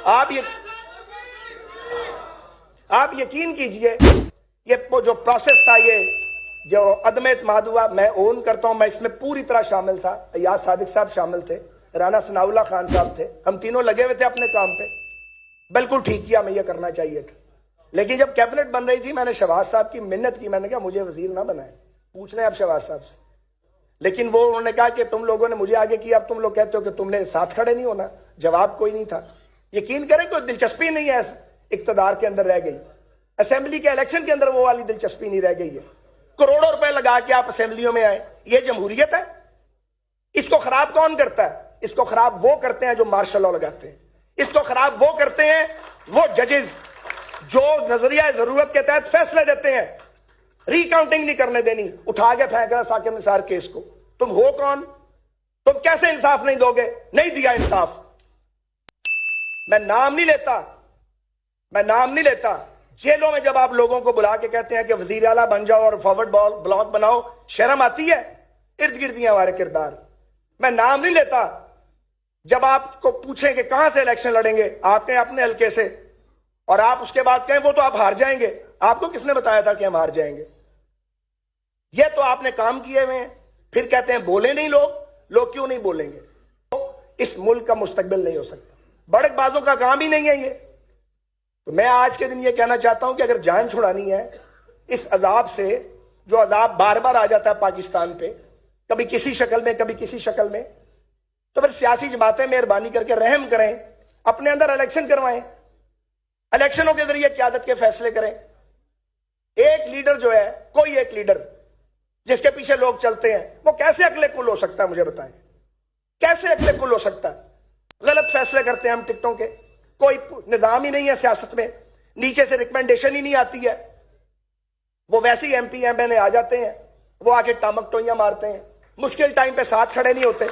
آپ یقین کیجئے یہ جو پروسیس تھا، یہ جو عدم اعتماد ہوا، میں اون کرتا ہوں، میں اس میں پوری طرح شامل تھا، ایاز صادق صاحب شامل تھے، رانا ثناء اللہ خان صاحب تھے، ہم تینوں لگے ہوئے تھے اپنے کام پہ، بالکل ٹھیک کیا، میں یہ کرنا چاہیے تھا۔ لیکن جب کیبنٹ بن رہی تھی میں نے شہباز صاحب کی منت کی، میں نے کہا مجھے وزیر نہ بنائیں، پوچھ لیں آپ شہباز صاحب سے۔ لیکن وہ انہوں نے کہا کہ تم لوگوں نے مجھے آگے کیا، اب تم لوگ کہتے ہو کہ تم نے ساتھ کھڑے نہیں ہونا، جواب کوئی نہیں تھا۔ یقین کریں کوئی دلچسپی نہیں ہے اقتدار کے اندر رہ گئی، اسمبلی کے الیکشن کے اندر وہ والی دلچسپی نہیں رہ گئی ہے۔ کروڑوں روپے لگا کے آپ اسمبلیوں میں آئے، یہ جمہوریت ہے؟ اس کو خراب کون کرتا ہے؟ اس کو خراب وہ کرتے ہیں جو مارشل لاء لگاتے ہیں، اس کو خراب وہ کرتے ہیں وہ ججز جو نظریہ ضرورت کے تحت فیصلے دیتے ہیں، ری کاؤنٹنگ نہیں کرنے دینی، اٹھا کے پھینک رہا ثاقب نثار کیس کو۔ تم ہو کون؟ تم کیسے انصاف نہیں دو گے؟ نہیں دیا انصاف۔ میں نام نہیں لیتا، جیلوں میں جب آپ لوگوں کو بلا کے کہتے ہیں کہ وزیر اعلیٰ بن جاؤ اور فارورڈ بلاک بناؤ، شرم آتی ہے؟ ارد گرد ہیں ہمارے کردار۔ میں نام نہیں لیتا، جب آپ کو پوچھیں کہ کہاں سے الیکشن لڑیں گے، آپ کہیں اپنے حلقے سے، اور آپ اس کے بعد کہیں وہ تو آپ ہار جائیں گے، آپ کو کس نے بتایا تھا کہ ہم ہار جائیں گے؟ یہ تو آپ نے کام کیے ہوئے ہیں، پھر کہتے ہیں بولے نہیں لوگ کیوں نہیں بولیں گے؟ اس ملک کا مستقبل نہیں ہو سکتا، بڑک بازوں کا کام ہی نہیں ہے یہ۔ تو میں آج کے دن یہ کہنا چاہتا ہوں کہ اگر جان چھڑانی ہے اس عذاب سے، جو عذاب بار بار آ جاتا ہے پاکستان پہ، کبھی کسی شکل میں کبھی کسی شکل میں، تو پھر سیاسی جماعتیں مہربانی کر کے رحم کریں، اپنے اندر الیکشن کروائیں، الیکشنوں کے ذریعے قیادت کے فیصلے کریں۔ ایک لیڈر جو ہے، کوئی ایک لیڈر جس کے پیچھے لوگ چلتے ہیں، وہ کیسے عقل کل ہو سکتا ہے؟ مجھے بتائیں، کیسے عقل کل ہو سکتا ہے؟ غلط فیصلے کرتے ہیں ہم ٹکٹوں کے، کوئی نظام ہی نہیں ہے سیاست میں، نیچے سے ریکمنڈیشن ہی نہیں آتی ہے، وہ ویسے ہی ایم پی ایم این اے آ جاتے ہیں، وہ آ کے ٹامک ٹوئیاں مارتے ہیں، مشکل ٹائم پہ ساتھ کھڑے نہیں ہوتے۔